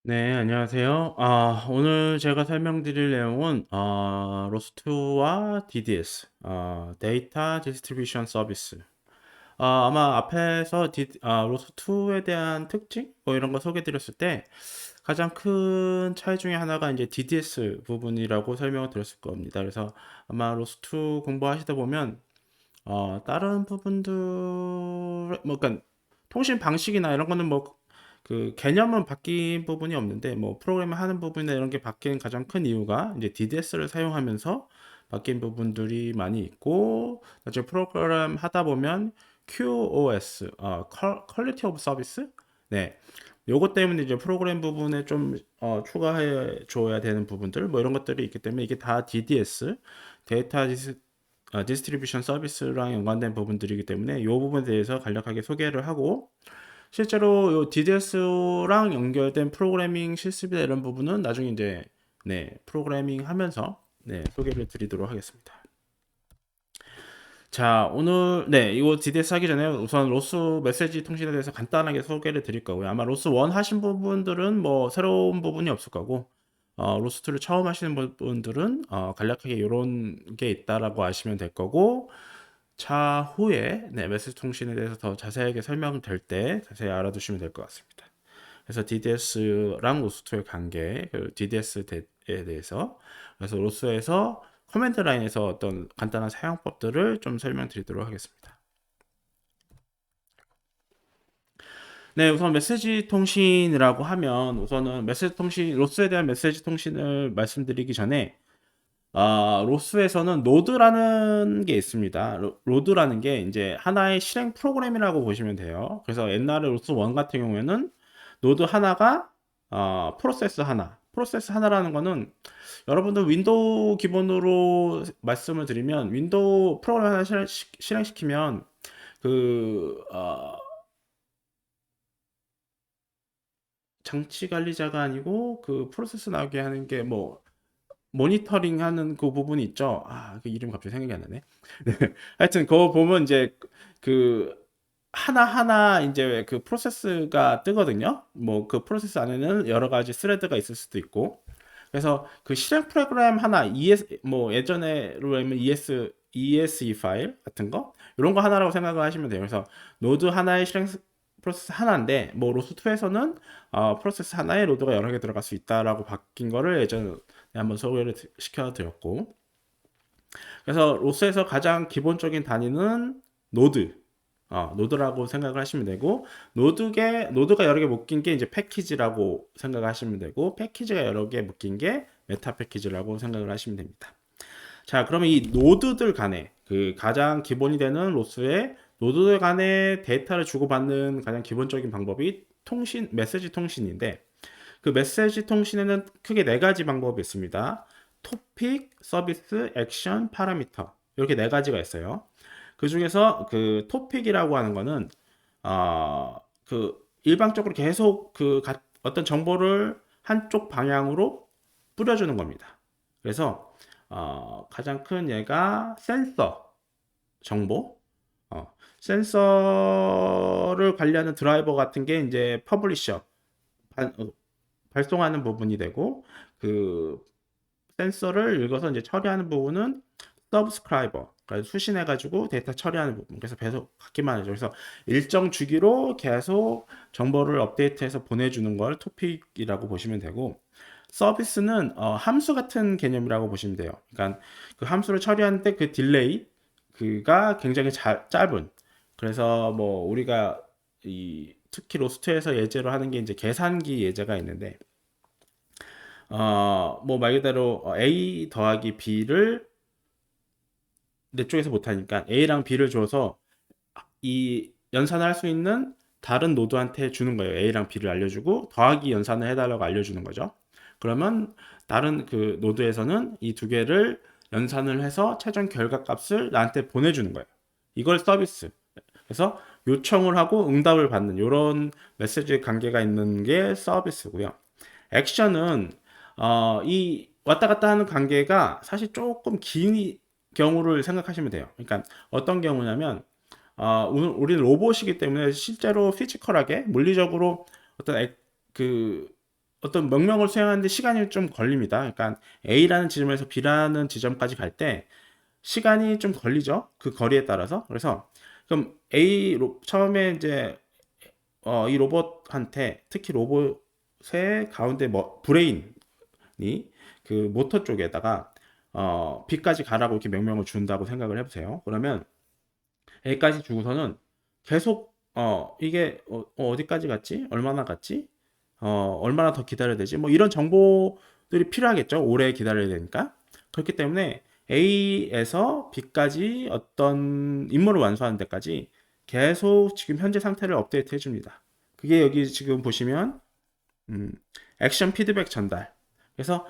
네, 안녕하세요. 오늘 제가 설명드릴 내용은 로스트와 DDS, 데이터 디스트리뷰션 서비스. 아마 앞에서 로스트2에 대한 특징 뭐 이런 거 소개드렸을 때 가장 큰 차이 중에 하나가 이제 DDS 부분이라고 설명을 드렸을 겁니다. 그래서 아마 로스트2 공부하시다 보면 다른 부분들 뭐 그러니까 통신 방식이나 이런 거는 뭐 그 개념은 바뀐 부분이 없는데 뭐 프로그램을 하는 부분이나 이런 게 바뀐 가장 큰 이유가 이제 DDS를 사용하면서 바뀐 부분들이 많이 있고 나중에 프로그램 하다 보면 QoS, Quality of Service, 네, 요것 때문에 이제 프로그램 부분에 좀 추가해 줘야 되는 부분들 뭐 이런 것들이 있기 때문에 이게 다 DDS, 데이터 디스트리뷰션 서비스랑 연관된 부분들이기 때문에 이 부분에 대해서 간략하게 소개를 하고 실제로 요 DDS랑 연결된 프로그래밍 실습이나 이런 부분은 나중에 이제 네, 프로그래밍 하면서 네, 소개를 드리도록 하겠습니다. 자, 오늘 네, 이거 DDS 하기 전에 우선 로스 메시지 통신에 대해서 간단하게 소개를 드릴 거고요. 아마 로스 1 하신 부분들은 뭐 새로운 부분이 없을 거고 로스2를 처음 하시는 분들은 간략하게 이런 게 있다라고 아시면 될 거고 차후에 네, 메시지 통신에 대해서 더 자세하게 설명될 때 자세히 알아두시면 될 것 같습니다. 그래서 DDS랑 로스2의 관계, 그 DDS에 대해서 그래서 로스에서 커맨드 라인에서 어떤 간단한 사용법들을 좀 설명드리도록 하겠습니다. 네, 우선 메시지 통신이라고 하면 우선은 메시지 통신, 로스에 대한 메시지 통신을 말씀드리기 전에 로스에서는 노드라는 게 있습니다. 로드라는 게 이제 하나의 실행 프로그램이라고 보시면 돼요. 그래서 옛날에 로스 1 같은 경우에는 노드 하나가 프로세스 하나. 프로세스 하나라는 거는 여러분들 윈도우 기본으로 말씀을 드리면 윈도우 프로그램 하나 실행시키면 그 장치 관리자가 아니고 그 프로세스 나오게 하는 게 뭐 모니터링 하는 그 부분이 있죠. 그 이름 갑자기 생각이 안 나네. 네. 하여튼 그거 보면 이제 그 하나하나 이제 그 프로세스가 뜨거든요. 뭐 그 프로세스 안에는 여러 가지 스레드가 있을 수도 있고. 그래서 그 실행 프로그램 하나 뭐 예전에로 하면 ESE 파일 같은 거 이런 거 하나라고 생각을 하시면 돼요. 그래서 노드 하나의 실행 프로세스 하나인데 뭐 로스2에서는 프로세스 하나에 로드가 여러 개 들어갈 수 있다라고 바뀐 거를 예전에 한번 소개를 시켜 드렸고 그래서 로스에서 가장 기본적인 단위는 노드 노드라고 생각을 하시면 되고 노드가 여러 개 묶인 게 이제 패키지라고 생각하시면 되고 패키지가 여러 개 묶인 게 메타 패키지라고 생각을 하시면 됩니다. 자, 그러면 이 노드들 간에 그 가장 기본이 되는 로스의 노드들 간에 데이터를 주고받는 가장 기본적인 방법이 메시지 통신인데 그 메시지 통신에는 크게 네 가지 방법이 있습니다. 토픽, 서비스, 액션, 파라미터 이렇게 네 가지가 있어요. 그 중에서 그 토픽이라고 하는 거는 그 일방적으로 계속 어떤 정보를 한쪽 방향으로 뿌려주는 겁니다. 그래서 가장 큰 예가 센서 정보, 센서를 관리하는 드라이버 같은 게 이제 퍼블리셔 발송하는 부분이 되고 그 센서를 읽어서 이제 처리하는 부분은 서브스크라이버 그러니까 수신해 가지고 데이터 처리하는 부분 그래서 계속 갖기만 하죠. 그래서 일정 주기로 계속 정보를 업데이트해서 보내주는 걸 토픽이라고 보시면 되고 서비스는 함수 같은 개념이라고 보시면 돼요. 그러니까 그 함수를 처리하는데 그 딜레이 그가 굉장히 짧은 그래서 뭐 우리가 특히 로스트에서 예제로 하는 게 이제 계산기 예제가 있는데 뭐 말 그대로 A 더하기 B를 내 쪽에서 못하니까 A랑 B를 줘서 이 연산을 할 수 있는 다른 노드한테 주는 거예요. A랑 B를 알려주고 더하기 연산을 해달라고 알려주는 거죠. 그러면 다른 그 노드에서는 이 두 개를 연산을 해서 최종 결과값을 나한테 보내주는 거예요. 이걸 서비스. 그래서 요청을 하고 응답을 받는 이런 메시지 관계가 있는 게 서비스고요. 액션은 이 왔다 갔다 하는 관계가 사실 조금 긴 경우를 생각하시면 돼요. 그러니까 어떤 경우냐면 우리는 로봇이기 때문에 실제로 피지컬하게 물리적으로 어떤 그 어떤 명령을 수행하는데 시간이 좀 걸립니다. 그러니까 A라는 지점에서 B라는 지점까지 갈 때 시간이 좀 걸리죠. 그 거리에 따라서. 그래서 그럼 처음에 이제 이 로봇한테 특히 로봇의 가운데 브레인이 그 모터 쪽에다가 B까지 가라고 이렇게 명령을 준다고 생각을 해보세요. 그러면 A까지 주고서는 계속 이게 어디까지 갔지? 얼마나 갔지? 얼마나 더 기다려야 되지? 뭐 이런 정보들이 필요하겠죠. 오래 기다려야 되니까. 그렇기 때문에 A에서 B까지 어떤 임무를 완수하는 데까지 계속 지금 현재 상태를 업데이트 해줍니다. 그게 여기 지금 보시면 음, 액션 피드백 전달. 그래서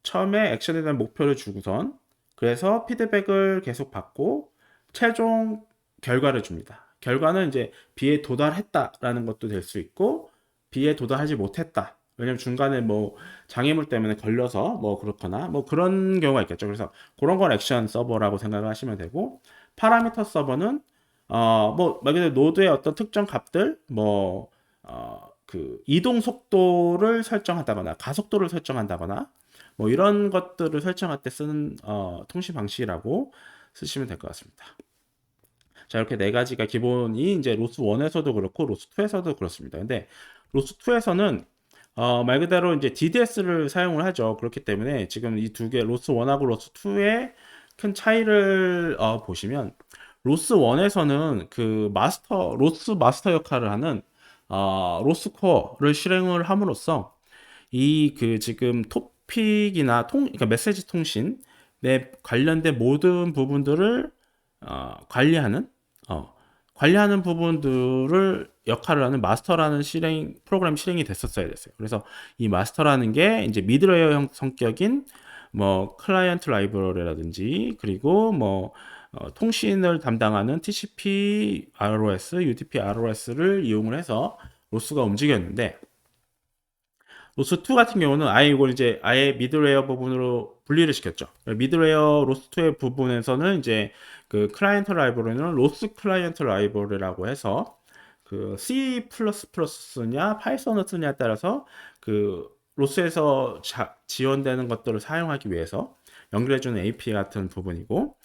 처음에 액션에 대한 목표를 주고선 그래서 피드백을 계속 받고 최종 결과를 줍니다. 결과는 이제 B에 도달했다라는 것도 될 수 있고 B에 도달하지 못했다. 왜냐면 중간에 뭐 장애물 때문에 걸려서 뭐 그렇거나 뭐 그런 경우가 있겠죠. 그래서 그런 걸 액션 서버라고 생각을 하시면 되고 파라미터 서버는 뭐 말 그대로 노드의 어떤 특정 값들 그 이동 속도를 설정한다거나 가속도를 설정한다거나 뭐 이런 것들을 설정할 때 쓰는 통신 방식이라고 쓰시면 될 것 같습니다. 자, 이렇게 네 가지가 기본이 이제 로스 1에서도 그렇고 로스 2에서도 그렇습니다. 근데 로스 2에서는 말 그대로 이제 DDS를 사용을 하죠. 그렇기 때문에 지금 이 두 개 로스 1하고 로스 2의 큰 차이를 보시면 로스 1에서는 그 로스 마스터 역할을 하는 로스 코어를 실행을 함으로써 이 그 지금 토픽이나 그러니까 메시지 통신에 관련된 모든 부분들을 관리하는 어, 관리하는 부분들을 역할을 하는 마스터라는 프로그램 실행이 됐었어야 됐어요. 그래서 이 마스터라는 게 이제 미드웨어 성격인 뭐 클라이언트 라이브러리라든지 그리고 뭐 통신을 담당하는 TCP ROS, UDP ROS를 이용을 해서 로스가 움직였는데 로스2 같은 경우는 아예 이걸 이제 아예 미드웨어 부분으로 분리를 시켰죠. 미드웨어 로스2의 부분에서는 이제 그 클라이언트 라이브러리는 로스 클라이언트 라이브러리라고 해서 그 C++냐 파이썬을 쓰냐에 따라서 그 로스에서 지원되는 것들을 사용하기 위해서 연결해주는 API 같은 부분이고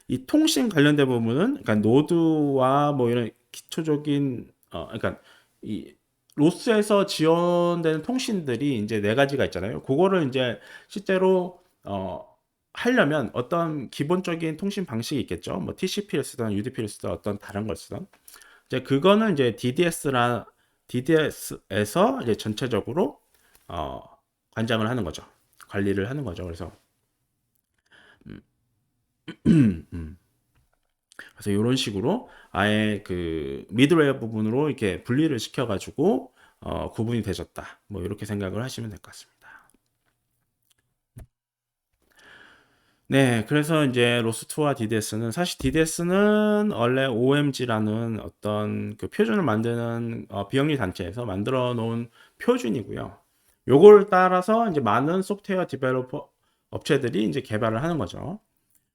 이 통신 관련된 부분은 그러니까 노드와 뭐 이런 기초적인 그러니까 이 로스에서 지원되는 통신들이 이제 네 가지가 있잖아요. 그거를 이제 실제로 하려면 어떤 기본적인 통신 방식이 있겠죠. 뭐 TCP를 쓰든 UDP를 쓰든 어떤 다른 걸 쓰든 이제 그거는 이제 DDS에서 이제 전체적으로 어, 관장을 하는 거죠. 관리를 하는 거죠. 그래서 음. 그래서 이런 식으로 아예 그 미드웨어 부분으로 이렇게 분리를 시켜가지고 구분이 되졌다. 뭐 이렇게 생각을 하시면 될 것 같습니다. 네, 그래서 이제 로스2와 DDS는 사실 DDS는 원래 OMG라는 어떤 그 표준을 만드는 비영리 단체에서 만들어 놓은 표준이고요. 요걸 따라서 이제 많은 소프트웨어 디벨로퍼 업체들이 이제 개발을 하는 거죠.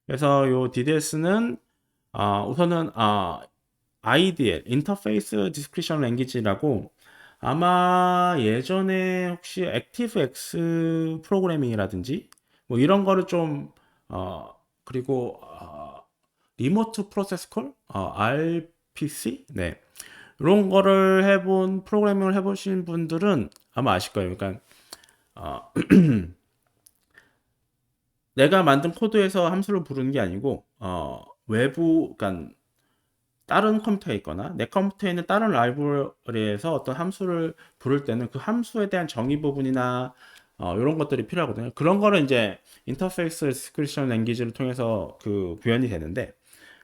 그래서 요 DDS는 우선은 IDL, 인터페이스 디스크리션 랭귀지라고 아마 예전에 혹시 액티브엑스 프로그래밍이라든지 뭐 이런 거를 좀 그리고 리모트 프로세스 콜, RPC, 네 이런 거를 해본 프로그래밍을 해보신 분들은 아마 아실 거예요. 그러니까 어, 내가 만든 코드에서 함수를 부르는 게 아니고 외부, 그러니까 다른 컴퓨터에 있거나 내 컴퓨터에 있는 다른 라이브러리에서 어떤 함수를 부를 때는 그 함수에 대한 정의 부분이나 이런 것들이 필요하거든요. 그런 거를 이제 인터페이스 디스크리션 랭귀지를 통해서 그 구현이 되는데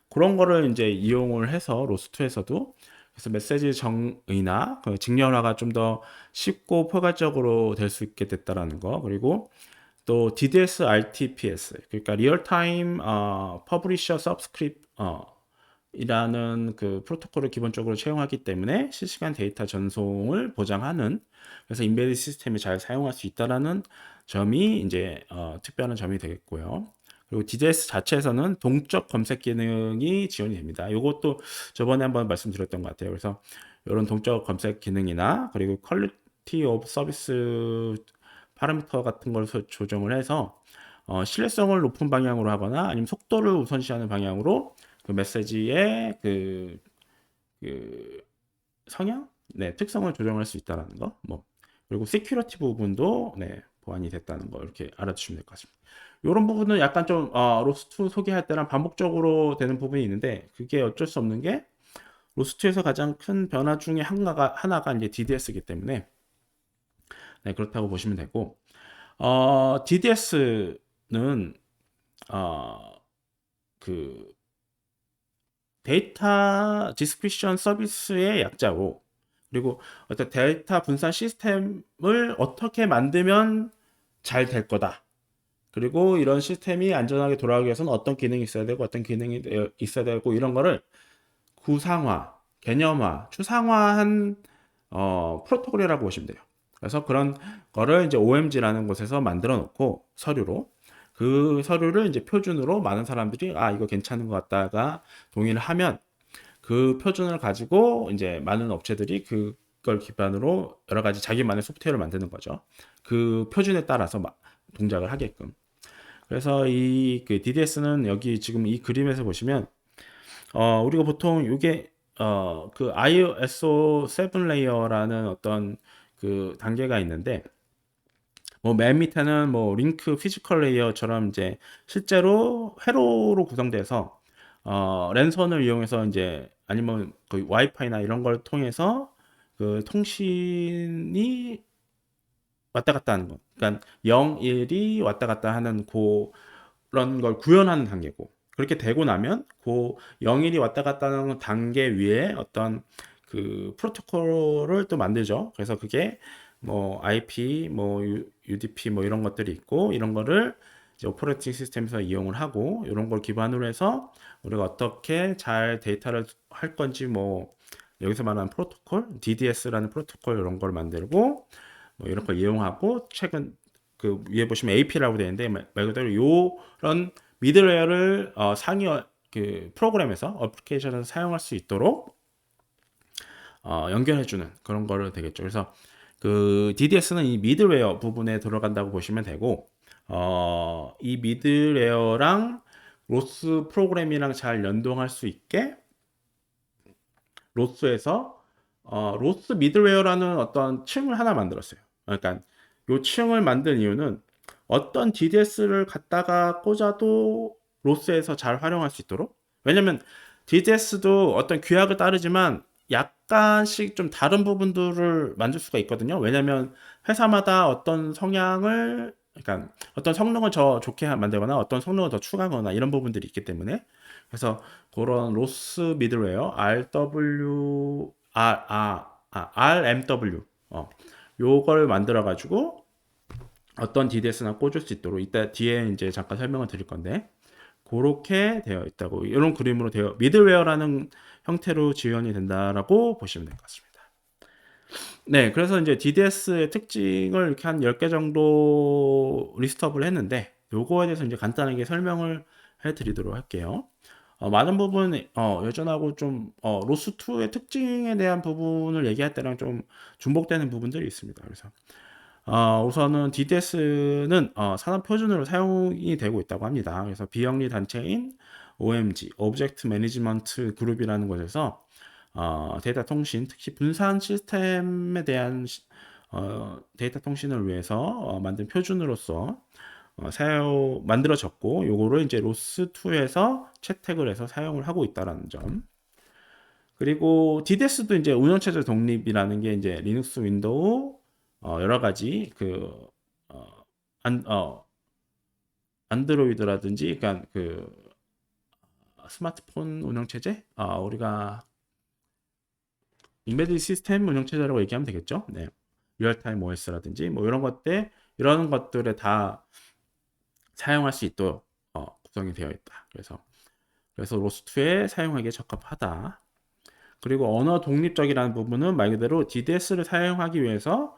그런 거를 이제 이용을 해서 로스2에서도 그래서 메시지 정의나 그 직렬화가 좀 더 쉽고 포괄적으로 될 수 있게 됐다라는 거. 그리고 또 DDS RTPS 그러니까 리얼타임 퍼블리셔 서브스크립트 이라는 그 프로토콜을 기본적으로 채용하기 때문에 실시간 데이터 전송을 보장하는 그래서 인베디드 시스템이 잘 사용할 수 있다라는 점이 이제 특별한 점이 되겠고요. 그리고 DDS 자체에서는 동적 검색 기능이 지원이 됩니다. 이것도 저번에 한번 말씀드렸던 것 같아요. 그래서 이런 동적 검색 기능이나 그리고 퀄리티 오브 서비스 파라미터 같은 걸 조정을 해서 신뢰성을 높은 방향으로 하거나 아니면 속도를 우선시하는 방향으로 그 메시지의 그 성향, 네, 특성을 조정할 수 있다는 거, 뭐 그리고 시큐리티 부분도 네, 보완이 됐다는 거 이렇게 알아두시면 될 것 같습니다. 이런 부분은 약간 좀 로스2 소개할 때랑 반복적으로 되는 부분이 있는데 그게 어쩔 수 없는 게 로스2에서 가장 큰 변화 중에 하나가 이제 DDS이기 때문에 네, 그렇다고 보시면 되고 DDS는 그 데이터 디스크리션 서비스의 약자고 그리고 어떤 데이터 분산 시스템을 어떻게 만들면 잘 될 거다. 그리고 이런 시스템이 안전하게 돌아가기 위해서는 어떤 기능이 있어야 되고 어떤 기능이 있어야 되고 이런 거를 구상화, 개념화, 추상화한 프로토콜이라고 보시면 돼요. 그래서 그런 거를 이제 OMG라는 곳에서 만들어 놓고 서류로 그 서류를 이제 표준으로 많은 사람들이 아 이거 괜찮은 것 같다가 동의를 하면 그 표준을 가지고 이제 많은 업체들이 그걸 기반으로 여러 가지 자기만의 소프트웨어를 만드는 거죠. 그 표준에 따라서 동작을 하게끔. 그래서 이 그 DDS는 여기 지금 이 그림에서 보시면 우리가 보통 이게 그 ISO 7 레이어라는 어떤 그 단계가 있는데 뭐 맨 밑에는 뭐 링크 피지컬 레이어처럼 이제 실제로 회로로 구성돼서 랜선을 이용해서 이제 아니면 그 와이파이나 이런 걸 통해서 그 통신이 왔다 갔다 하는 거. 그러니까 0, 1이 왔다 갔다 하는 그런 걸 구현하는 단계고. 그렇게 되고 나면 그 0일이 왔다 갔다 하는 단계 위에 어떤 그 프로토콜을 또 만들죠. 그래서 그게 뭐 IP, 뭐 UDP 뭐 이런 것들이 있고 이런 거를 이제 오퍼레이팅 시스템에서 이용을 하고 이런 걸 기반으로 해서 우리가 어떻게 잘 데이터를 할 건지 뭐 여기서 말하는 프로토콜, DDS라는 프로토콜 이런 걸 만들고 뭐 이런 걸 이용하고 최근 그 위에 보시면 AP라고 되어 있는데 말 그대로 요런 미들웨어를 상위 그 프로그램에서 어플리케이션에서 사용할 수 있도록 연결해주는 그런 거를 되겠죠. 그래서 그 DDS는 이 미들웨어 부분에 들어간다고 보시면 되고 이 미들웨어랑 로스 프로그램이랑 잘 연동할 수 있게 로스에서 로스 미들웨어라는 어떤 층을 하나 만들었어요. 그러니까 요 층을 만든 이유는 어떤 DDS를 갖다가 꽂아도 로스에서 잘 활용할 수 있도록. 왜냐면 DDS도 어떤 규약을 따르지만 약간씩 좀 다른 부분들을 만들 수가 있거든요. 왜냐면 회사마다 어떤 성향을 그러니까 어떤 성능을 더 좋게 만들거나 어떤 성능을 더 추가하거나 이런 부분들이 있기 때문에 그래서 그런 로스 미들웨어 RMW 요걸 만들어 가지고 어떤 DDS나 꽂을 수 있도록 이따 뒤에 이제 잠깐 설명을 드릴 건데 그렇게 되어 있다고 이런 그림으로 되어 미들웨어라는 형태로 지원이 된다라고 보시면 될 것 같습니다. 네, 그래서 이제 DDS의 특징을 이렇게 한 10개 정도 리스트업을 했는데 요거에 대해서 이제 간단하게 설명을 해 드리도록 할게요. 많은 부분 여전하고 좀 로스2의 특징에 대한 부분을 얘기할 때랑 좀 중복되는 부분들이 있습니다. 그래서 우선은 DDS는 산업 표준으로 사용이 되고 있다고 합니다. 그래서 비영리 단체인 OMG, 오브젝트 매니지먼트 그룹이라는 곳에서 데이터 통신, 특히 분산 시스템에 대한 데이터 통신을 위해서 만든 표준으로서 만들어졌고 요거를 이제 로스2에서 채택을 해서 사용을 하고 있다라는 점. 그리고 DDS도 이제 운영체제 독립이라는 게 이제 리눅스, 윈도우 여러 가지 그 안드로이드라든지 그러니까 그 스마트폰 운영체제 우리가 인베디드 시스템 운영체제라고 얘기하면 되겠죠. 네. 리얼타임 OS라든지 뭐 이런 것들에 다 사용할 수 있도록 구성이 되어 있다. 그래서 로스2에 사용하기에 적합하다. 그리고 언어 독립적이라는 부분은 말 그대로 DDS를 사용하기 위해서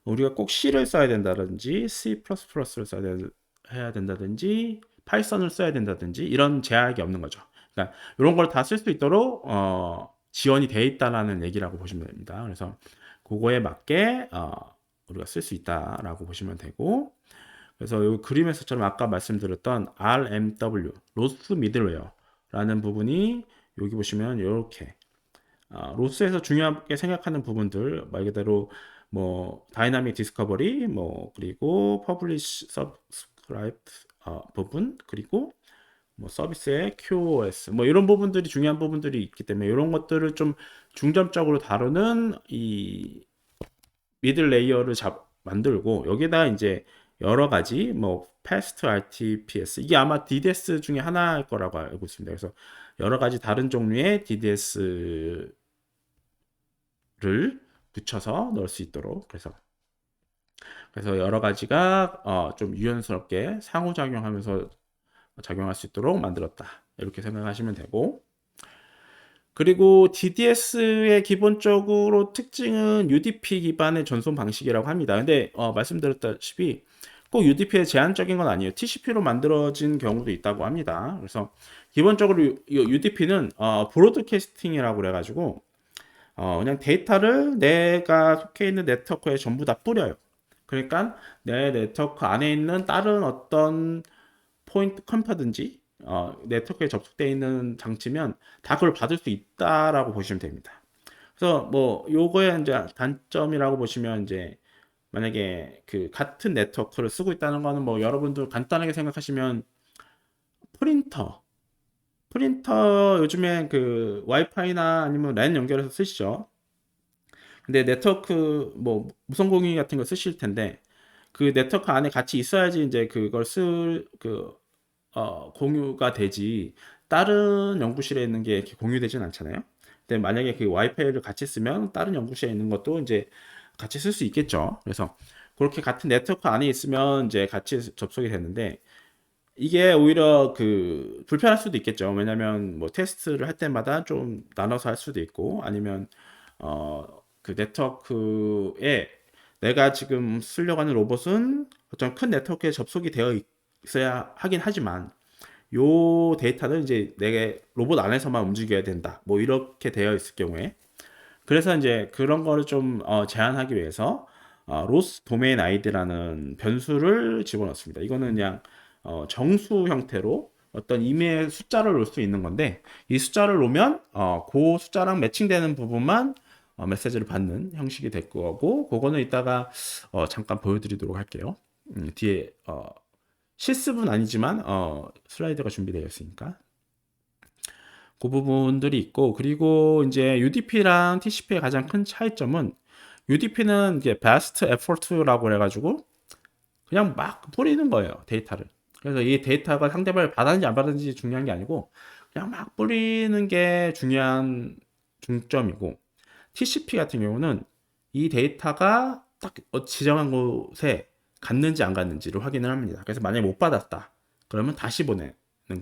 우리가 꼭 C를 써야 된다든지 C++를 해야 된다든지 파이썬을 써야 된다든지 이런 제약이 없는 거죠. 그러니까 이런 걸 다 쓸 수 있도록 지원이 돼 있다라는 얘기라고 보시면 됩니다. 그래서 그거에 맞게 우리가 쓸 수 있다라고 보시면 되고, 그래서 이 그림에서처럼 아까 말씀드렸던 RMW, 로스 미들웨어라는 부분이 여기 보시면 이렇게 로스에서 중요하게 생각하는 부분들 말 그대로 뭐 다이나믹 디스커버리 뭐 그리고 퍼블리시 서브스크라이브 부분 그리고 뭐 서비스의 QoS 뭐 이런 부분들이 중요한 부분들이 있기 때문에 이런 것들을 좀 중점적으로 다루는 이 미들 레이어를 만들고 여기다 이제 여러 가지 뭐 패스트 RTPS 이게 아마 DDS 중에 하나일 거라고 알고 있습니다. 그래서 여러 가지 다른 종류의 DDS를 붙여서 넣을 수 있도록 그래서 여러 가지가 좀 유연스럽게 상호작용하면서 작용할 수 있도록 만들었다. 이렇게 생각하시면 되고 그리고 DDS의 기본적으로 특징은 UDP 기반의 전송 방식이라고 합니다. 근데 말씀드렸다시피 꼭 UDP에 제한적인 건 아니에요. TCP로 만들어진 경우도 있다고 합니다. 그래서 기본적으로 UDP는 브로드캐스팅이라고 그래가지고 그냥 데이터를 내가 속해 있는 네트워크에 전부 다 뿌려요. 그러니까 내 네트워크 안에 있는 다른 어떤 포인트 컴퓨터든지 네트워크에 접속되어 있는 장치면 다 그걸 받을 수 있다라고 보시면 됩니다. 그래서 뭐 요거의 이제 단점이라고 보시면 이제 만약에 그 같은 네트워크를 쓰고 있다는 거는 뭐 여러분들 간단하게 생각하시면 프린터 요즘에 그 와이파이나 아니면 랜 연결해서 쓰시죠. 근데 네트워크 뭐 무선 공유 같은 거 쓰실 텐데 그 네트워크 안에 같이 있어야지 이제 그걸 공유가 되지 다른 연구실에 있는 게 이렇게 공유되진 않잖아요. 근데 만약에 그 와이파이를 같이 쓰면 다른 연구실에 있는 것도 이제 같이 쓸 수 있겠죠. 그래서 그렇게 같은 네트워크 안에 있으면 이제 같이 접속이 되는데 이게 오히려 그 불편할 수도 있겠죠. 왜냐면 뭐 테스트를 할 때마다 좀 나눠서 할 수도 있고 아니면 그 네트워크에 내가 지금 쓰려고 하는 로봇은 어떤 큰 네트워크에 접속이 되어 있어야 하긴 하지만 요 데이터는 이제 내 로봇 안에서만 움직여야 된다. 뭐 이렇게 되어 있을 경우에 그래서 이제 그런 거를 좀 제한하기 위해서 로스 도메인 아이디라는 변수를 집어넣습니다. 이거는 그냥 정수 형태로 어떤 임의의 숫자를 놓을 수 있는 건데 이 숫자를 놓으면 그 숫자랑 매칭되는 부분만 메시지를 받는 형식이 될 거고 그거는 이따가 잠깐 보여드리도록 할게요. 뒤에 실습은 아니지만 슬라이드가 준비되어 있으니까 그 부분들이 있고 그리고 이제 UDP랑 TCP의 가장 큰 차이점은 UDP는 이제 best effort라고 해가지고 그냥 막 뿌리는 거예요 데이터를. 그래서 이 데이터가 상대방을 받았는지 안 받았는지 중요한 게 아니고 그냥 막 뿌리는 게 중요한 중점이고 TCP 같은 경우는 이 데이터가 딱 지정한 곳에 갔는지 안 갔는지를 확인을 합니다. 그래서 만약에 못 받았다 그러면 다시 보내는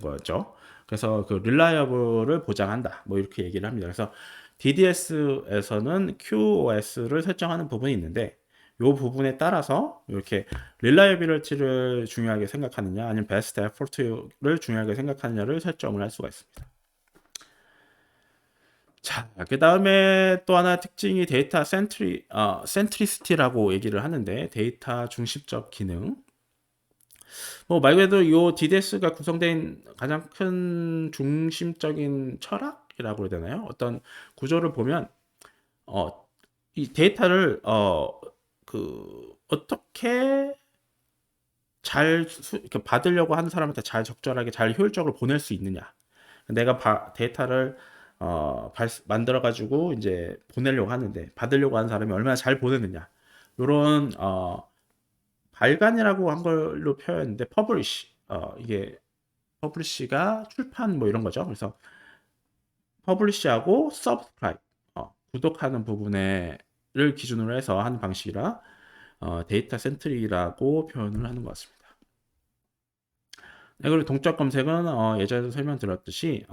거죠. 그래서 그 릴라이어블을 보장한다. 뭐 이렇게 얘기를 합니다. 그래서 DDS에서는 QoS를 설정하는 부분이 있는데 이 부분에 따라서 이렇게 릴라이어빌리티를 중요하게 생각하느냐 아니면 베스트 에포트를 중요하게 생각하느냐를 설정을 할 수가 있습니다. 자, 그 다음에 또 하나 특징이 데이터 센트리시티라고 얘기를 하는데 데이터 중심적 기능. 뭐 말 그대로 이 DDS가 구성된 가장 큰 중심적인 철학이라고 해야 되나요? 어떤 구조를 보면 어, 이 데이터를 어떻게 이렇게 받으려고 하는 사람한테 잘 적절하게 잘 효율적으로 보낼 수 있느냐. 내가 데이터를 만들어 가지고 이제 보내려고 하는데 받으려고 하는 사람이 얼마나 잘 보내느냐. 요런 발간이라고 한 걸로 표현했는데 퍼블리시 이게 퍼블리시가 출판 뭐 이런 거죠. 그래서 퍼블리시하고 서브스크라이브 구독하는 부분에를 기준으로 해서 하는 방식이라 데이터 센트리라고 표현을 하는 것 같습니다. 네, 그리고 동적 검색은 예전에도 설명드렸듯이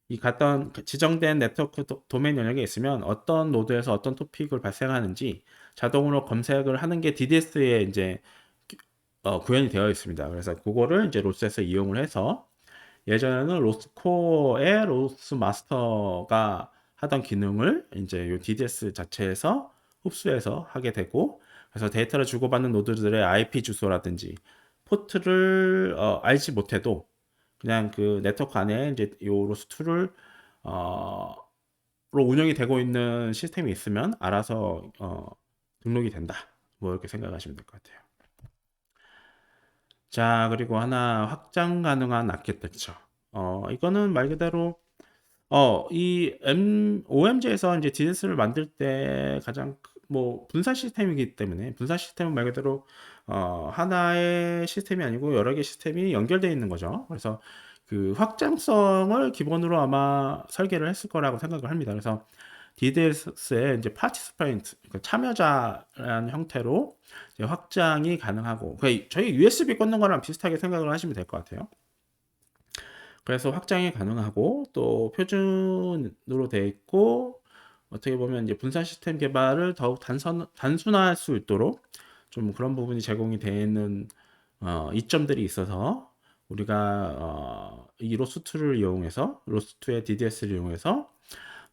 이 같은 지정된 네트워크 도메인 영역에 있으면 어떤 노드에서 어떤 토픽을 발생하는지 자동으로 검색을 하는 게 DDS에 이제 구현이 되어 있습니다. 그래서 그거를 이제 로스에서 이용을 해서 예전에는 로스코어의 로스 마스터가 하던 기능을 이제 이 DDS 자체에서 흡수해서 하게 되고 그래서 데이터를 주고받는 노드들의 IP 주소라든지 포트를 알지 못해도 그냥 그 네트워크 안에 이제 요 로스2를 로 운영이 되고 있는 시스템이 있으면 알아서 등록이 된다. 뭐 이렇게 생각하시면 될 것 같아요. 자, 그리고 하나 확장 가능한 아키텍처. 이거는 말 그대로 OMG에서 이제 DNS를 만들 때 가장 뭐 분산 시스템이기 때문에 분산 시스템은 말 그대로 하나의 시스템이 아니고 여러 개의 시스템이 연결되어 있는 거죠. 그래서 그 확장성을 기본으로 아마 설계를 했을 거라고 생각을 합니다. 그래서 DDS의 이제 파티스파인트, 그러니까 참여자라는 형태로 이제 확장이 가능하고, 그러니까 저희 USB 꽂는 거랑 비슷하게 생각을 하시면 될 것 같아요. 그래서 확장이 가능하고 또 표준으로 되어 있고 어떻게 보면 이제 분산 시스템 개발을 더욱 단순화할 수 있도록 좀 그런 부분이 제공이 되는 이점들이 있어서 우리가 이 로스2를 이용해서 로스2의 DDS를 이용해서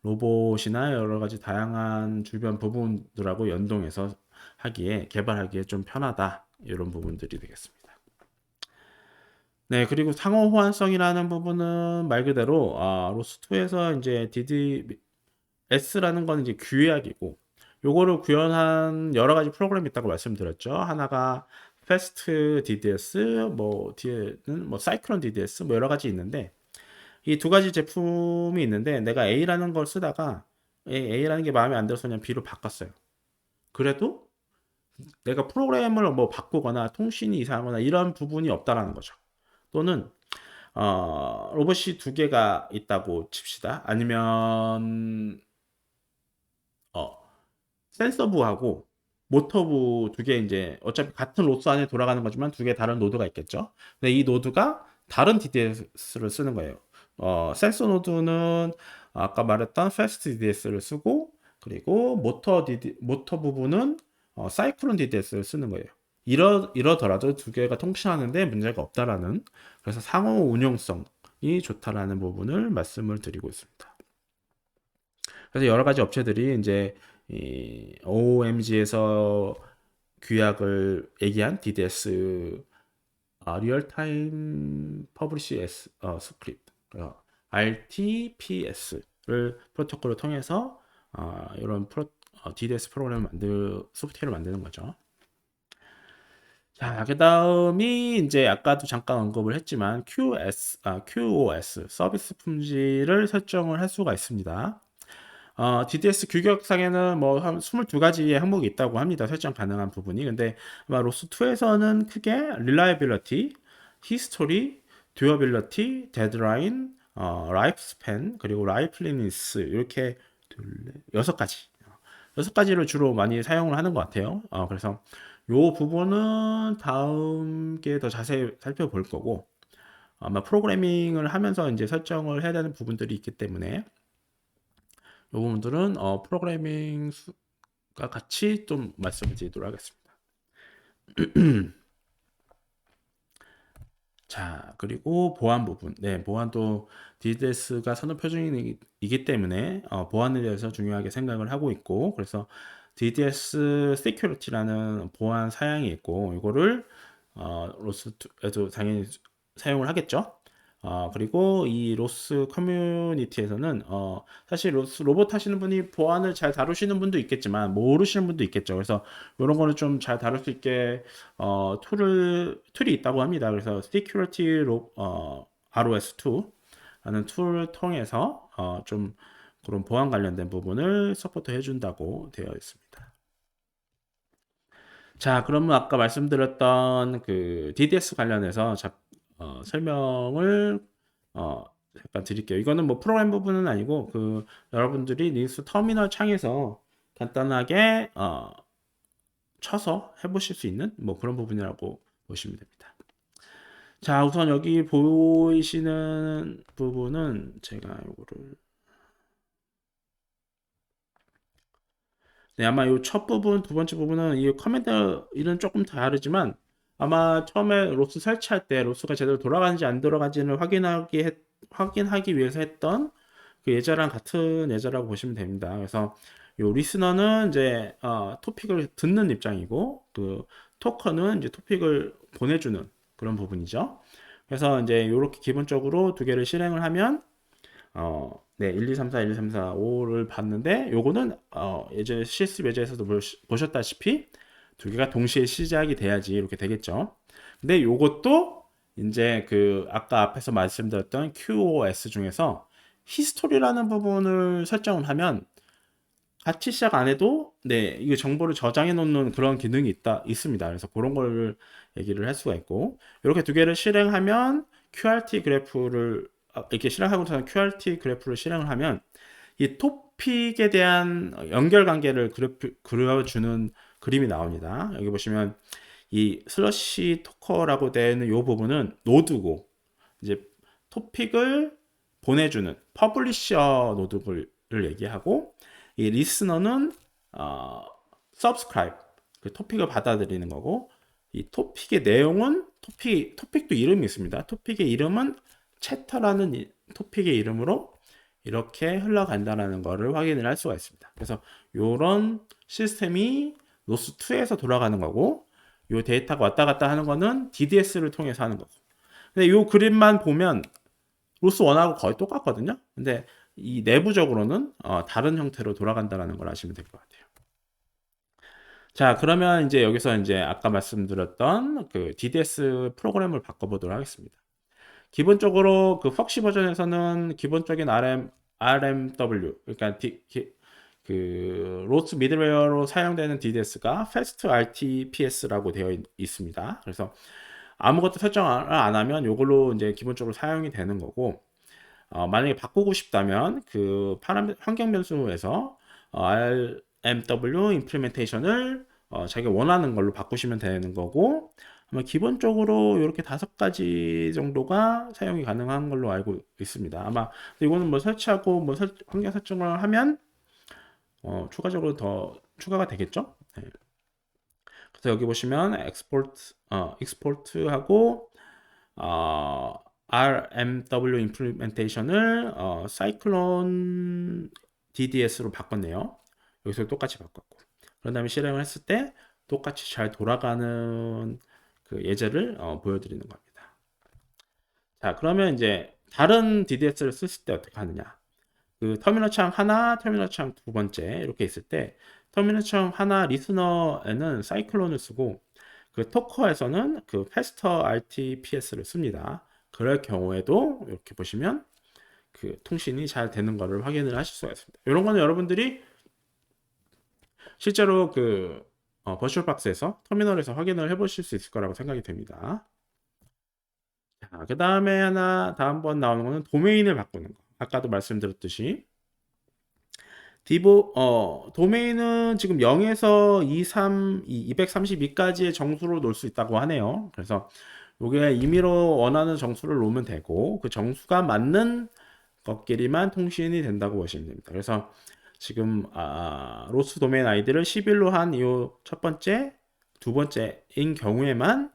로봇이나 여러 가지 다양한 주변 부분들하고 연동해서 하기에 개발하기에 좀 편하다 이런 부분들이 되겠습니다. 네, 그리고 상호 호환성이라는 부분은 말 그대로 로스2에서 이제 DDS라는 건 이제 규약이고 요거를 구현한 여러 가지 프로그램이 있다고 말씀드렸죠. 하나가 패스트 DDS, 뭐 뒤에는 뭐 사이클론 DDS 뭐 여러 가지 있는데 이 두 가지 제품이 있는데 내가 A라는 걸 쓰다가 A라는 게 마음에 안 들어서 그냥 B로 바꿨어요. 그래도 내가 프로그램을 뭐 바꾸거나 통신이 이상하거나 이런 부분이 없다라는 거죠. 또는 로봇이 두 개가 있다고 칩시다. 아니면 어, 센서부하고 모터부 두 개 이제 어차피 같은 로스 안에 돌아가는 거지만 두 개 다른 노드가 있겠죠. 근데 이 노드가 다른 DDS를 쓰는 거예요. 센서 노드는 아까 말했던 패스트 DDS를 쓰고 그리고 모터 부분은 사이클론 DDS를 쓰는 거예요. 이러더라도 두 개가 통신하는데 문제가 없다라는 그래서 상호 운용성이 좋다라는 부분을 말씀을 드리고 있습니다. 그래서 여러 가지 업체들이 이제 이 OMG에서 규약을 얘기한 DDS 리얼타임 퍼블리시 스크립트 RTPS를 프로토콜을 통해서 이런 DDS 프로그램을 소프트웨어를 만드는 거죠. 자, 그 다음이 이제 아까도 잠깐 언급을 했지만 QoS 서비스 품질을 설정을 할 수가 있습니다. DDS 규격상에는 뭐 한 22가지의 항목이 있다고 합니다. 설정 가능한 부분이. 근데 아마 로스2에서는 크게 reliability, history, durability, deadline, lifespan, 그리고 liveliness 이렇게 여섯 가지. 여섯 가지를 주로 많이 사용을 하는 것 같아요. 그래서 요 부분은 다음 게 더 자세히 살펴볼 거고 아마 프로그래밍을 하면서 이제 설정을 해야 되는 부분들이 있기 때문에 이 부분들은 프로그래밍과 같이 좀 말씀을 드리도록 하겠습니다. 자, 그리고 보안 부분. 네, 보안도 DDS가 산업 표준이기 때문에 보안에 대해서 중요하게 생각을 하고 있고, 그래서 DDS Security라는 보안 사양이 있고, 이거를 로스에도 당연히 사용을 하겠죠. 그리고 이 로스 커뮤니티에서는 사실 로봇 하시는 분이 보안을 잘 다루시는 분도 있겠지만 모르시는 분도 있겠죠. 그래서 이런 거는 좀 잘 다룰 수 있게 툴이 있다고 합니다. 그래서 Security ROS2라는 툴을 통해서 좀 그런 보안 관련된 부분을 서포트 해준다고 되어 있습니다. 자, 그러면 아까 말씀드렸던 그 DDS 관련해서 설명을 잠깐 드릴게요. 이거는 뭐 프로그램 부분은 아니고 그 여러분들이 리눅스 터미널 창에서 간단하게 쳐서 해보실 수 있는 뭐 그런 부분이라고 보시면 됩니다. 자, 우선 여기 보이시는 부분은 제가 이거를 네, 아마 이 첫 부분, 두 번째 부분은 이 커맨드 일은 조금 다르지만 아마 처음에 로스 설치할 때 로스가 제대로 돌아가는지 안 돌아가는지를 확인하기 위해서 했던 그 예제랑 같은 예제라고 보시면 됩니다. 그래서 요 리스너는 이제 토픽을 듣는 입장이고 그 토커는 이제 토픽을 보내주는 그런 부분이죠. 그래서 이제 이렇게 기본적으로 두 개를 실행을 하면 네, 1, 2, 3, 4, 1, 2, 3, 4, 5를 봤는데 요거는 예전에 실습 예제에서도 보셨다시피 두 개가 동시에 시작이 돼야지 이렇게 되겠죠. 근데 요것도 이제 그 아까 앞에서 말씀드렸던 QoS 중에서 히스토리라는 부분을 설정을 하면 같이 시작 안 해도 네, 이거 정보를 저장해 놓는 그런 기능이 있습니다. 그래서 그런 걸 얘기를 할 수가 있고 이렇게 두 개를 실행하면 QRT 그래프를 이렇게 실행하고서는 QRT 그래프를 실행을 하면 이 토픽에 대한 연결 관계를 그려주는 그림이 나옵니다. 여기 보시면 이 슬러시 토커라고 되는 이 부분은 노드고 이제 토픽을 보내주는 퍼블리셔 노드를 얘기하고 이 리스너는 subscribe 그 토픽을 받아들이는 거고 이 토픽의 내용은 토픽도 이름이 있습니다. 토픽의 이름은 챕터라는 토픽의 이름으로 이렇게 흘러간다는 것을 확인을 할 수가 있습니다. 그래서 이런 시스템이 노스2에서 돌아가는 거고 이 데이터가 왔다 갔다 하는 거는 DDS를 통해서 하는 거고 근데 이 그림만 보면 로스1하고 거의 똑같거든요. 근데 이 내부적으로는 다른 형태로 돌아간다는 걸 아시면 될 것 같아요. 자, 그러면 이제 여기서 이제 아까 말씀드렸던 그 DDS 프로그램을 바꿔보도록 하겠습니다. 기본적으로 그 퍽시 버전에서는 기본적인 RMW, 그러니까 그 로스 미들웨어로 사용되는 DDS가 Fast RTPS라고 되어 있습니다. 그래서 아무것도 설정을 안 하면 이걸로 이제 기본적으로 사용이 되는 거고 만약에 바꾸고 싶다면 그 환경 변수에서 RMW 임플리멘테이션을 자기가 원하는 걸로 바꾸시면 되는 거고 아마 기본적으로 이렇게 5가지 정도가 사용이 가능한 걸로 알고 있습니다. 아마 이거는 뭐 설치하고 뭐 환경 설정을 하면 추가적으로 더 추가가 되겠죠. 네. 그래서 여기 보시면 익스포트하고 RMW 임플리멘테이션을 사이클론 DDS로 바꿨네요. 여기서 똑같이 바꿨고 그런 다음에 실행을 했을 때 똑같이 잘 돌아가는 그 예제를 보여드리는 겁니다. 자, 그러면 이제 다른 DDS를 쓰실 때 어떻게 하느냐? 그 터미널 창 하나, 터미널 창 두 번째 이렇게 있을 때 터미널 창 하나 리스너에는 사이클론을 쓰고 그 토커에서는 그 패스터 RTPS를 씁니다. 그럴 경우에도 이렇게 보시면 그 통신이 잘 되는 것을 확인을 하실 수가 있습니다. 이런 거는 여러분들이 실제로 그 버추얼박스에서 터미널에서 확인을 해보실 수 있을 거라고 생각이 됩니다. 자, 그 다음에 다음번 나오는 거는 도메인을 바꾸는 거. 아까도 말씀드렸듯이 도메인은 지금 0에서 232까지의 정수로 놓을 수 있다고 하네요. 그래서 이게 임의로 원하는 정수를 놓으면 되고 그 정수가 맞는 것끼리만 통신이 된다고 보시면 됩니다. 그래서 지금 로스 도메인 아이디를 11로 한 이 첫 번째, 두 번째인 경우에만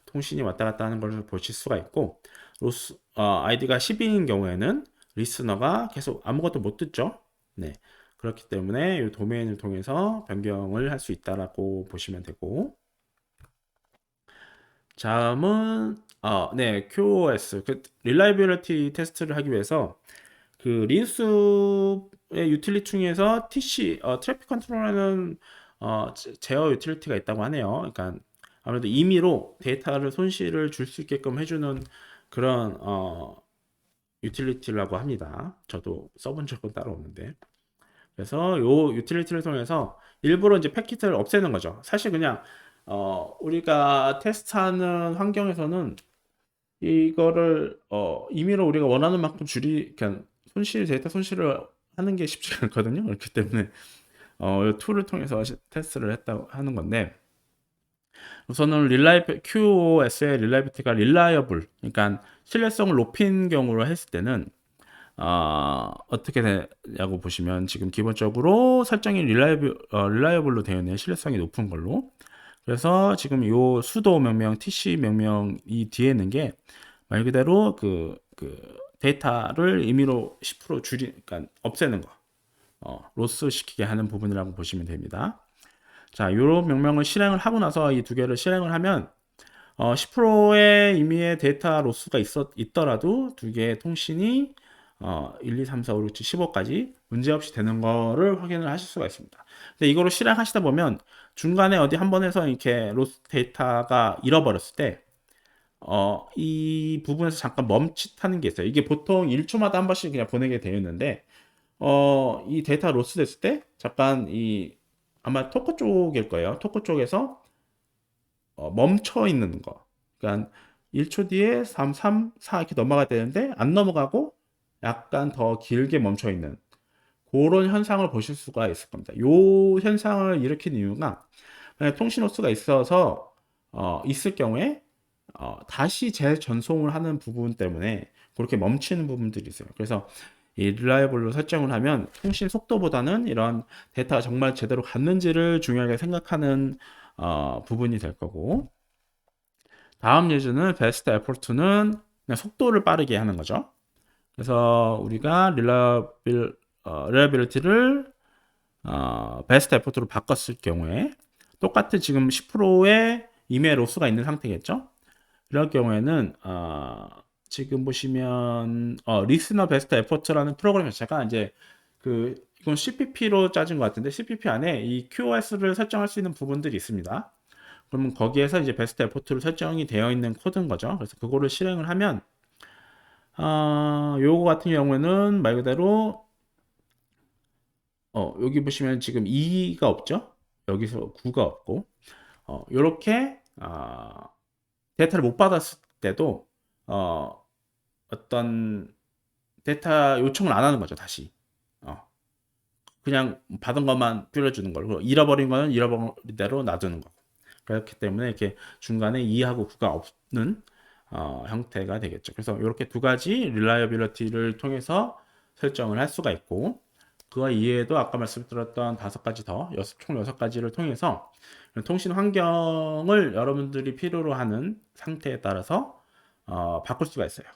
통신이 왔다 갔다 하는 것을 보실 수가 있고 로스 아이디가 10인인 경우에는 리스너가 계속 아무것도 못 듣죠. 네. 그렇기 때문에 이 도메인을 통해서 변경을 할 수 있다라고 보시면 되고 다음은 네, QoS 그 릴라이빌리티 테스트를 하기 위해서 그 린스의 유틸리티 중에서 트래픽 컨트롤하는 제어 유틸리티가 있다고 하네요. 그러니까 아무래도 임의로 데이터를 손실을 줄 수 있게끔 해주는 그런 유틸리티라고 합니다. 저도 써본 적은 따로 없는데. 그래서 요 유틸리티를 통해서 일부러 이제 패킷을 없애는 거죠. 사실 그냥 우리가 테스트하는 환경에서는 이거를 임의로 우리가 원하는 만큼 그냥 데이터 손실을 하는 게 쉽지 않거든요. 그렇기 때문에 이 툴을 통해서 테스트를 했다고 하는 건데 우선은 QoS의 릴라이비티가 릴라이어블, 그러니까 신뢰성을 높인 경우로 했을 때는 어떻게 되냐고 보시면 지금 기본적으로 설정이 릴라이어블로 되어 있는 신뢰성이 높은 걸로. 그래서 지금 요 수도 명령, TC 명령이 뒤에 있는 게 말 그대로 그 데이터를 임의로 10% 그러니까 없애는 거. 로스 시키게 하는 부분이라고 보시면 됩니다. 자, 요런 명령을 실행을 하고 나서 이 두 개를 실행을 하면 10%의 임의의 데이터 로스가 있더라도 두 개의 통신이 1, 2, 3, 4, 5, 6, 7, 15까지 문제없이 되는 거를 확인을 하실 수가 있습니다. 근데 이거를 실행하시다 보면 중간에 어디 한 번에서 이렇게 로스 데이터가 잃어버렸을 때 이 부분에서 잠깐 멈칫하는 게 있어요. 이게 보통 1초마다 한 번씩 그냥 보내게 되어 있는데 이 데이터 로스 됐을 때 잠깐 아마 토크 쪽일 거예요. 토크 쪽에서 멈춰 있는 거. 그러니까 1초 뒤에 3, 3, 4 이렇게 넘어가야 되는데 안 넘어가고 약간 더 길게 멈춰 있는 그런 현상을 보실 수가 있을 겁니다. 요 현상을 일으킨 이유가 만약 통신 호스가 있어서 있을 경우에 다시 재전송을 하는 부분 때문에 그렇게 멈추는 부분들이 있어요. 그래서 이 릴라이블로 설정을 하면 통신 속도보다는 이런 데이터가 정말 제대로 갔는지를 중요하게 생각하는 부분이 될 거고, 다음 예제는 베스트 에포트는 그냥 속도를 빠르게 하는 거죠. 그래서 우리가 릴라빌리티를 베스트 에포트로 바꿨을 경우에 똑같은 지금 10%의 임의 로스가 있는 상태겠죠. 이럴 경우에는 지금 보시면 리스너 베스트 에포트라는 프로그램 자체가 이제 이건 CPP로 짜진 것 같은데 CPP 안에 이 QoS를 설정할 수 있는 부분들이 있습니다. 그러면 거기에서 이제 베스트 에포트로 설정이 되어 있는 코드인 거죠. 그래서 그거를 실행을 하면 요거 같은 경우에는 말 그대로 여기 보시면 지금 2가 없죠. 여기서 9가 없고 요렇게 데이터를 못 받았을 때도 어떤 데이터 요청을 안 하는 거죠. 다시 그냥 받은 것만 뿌려주는 걸로, 잃어버린 거는 잃어버린 대로 놔두는 거고, 그렇기 때문에 이렇게 중간에 2하고 9가 없는 형태가 되겠죠. 그래서 이렇게 두 가지 릴라이어빌리티를 통해서 설정을 할 수가 있고, 그와 이외에도 아까 말씀드렸던 5가지 총 6가지를 통해서 통신 환경을 여러분들이 필요로 하는 상태에 따라서 바꿀 수가 있어요.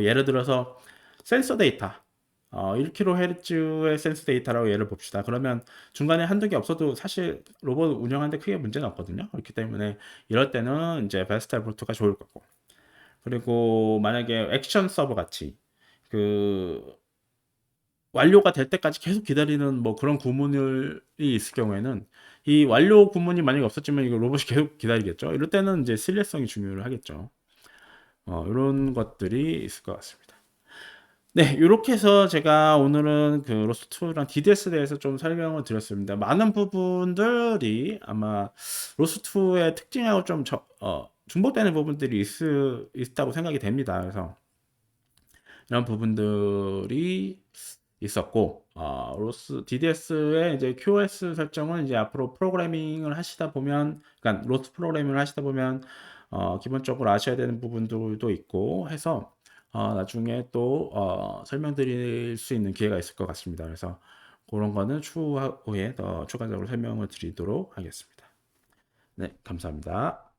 예를 들어서 센서 데이터 1kHz의 센서 데이터라고 예를 봅시다. 그러면 중간에 한두 개 없어도 사실 로봇 운영하는데 크게 문제는 없거든요. 그렇기 때문에 이럴 때는 이제 베스트 에포트가 좋을 거고, 그리고 만약에 액션 서버 같이 그 완료가 될 때까지 계속 기다리는 뭐 그런 구문이 있을 경우에는 이 완료 구문이 만약에 없었지만 이거 로봇이 계속 기다리겠죠. 이럴 때는 이제 신뢰성이 중요를 하겠죠. 이런 것들이 있을 것 같습니다. 네, 이렇게 해서 제가 오늘은 그 로스2랑 DDS에 대해서 좀 설명을 드렸습니다. 많은 부분들이 아마 로스2의 특징하고 좀 중복되는 부분들이 있다고 생각이 됩니다. 그래서 이런 부분들이 있었고, DDS의 이제 QoS 설정은 이제 앞으로 프로그래밍을 하시다 보면, 그러니까 로스 프로그래밍을 하시다 보면, 기본적으로 아셔야 되는 부분들도 있고 해서, 나중에 또, 설명드릴 수 있는 기회가 있을 것 같습니다. 그래서 그런 거는 추후에 더 추가적으로 설명을 드리도록 하겠습니다. 네, 감사합니다.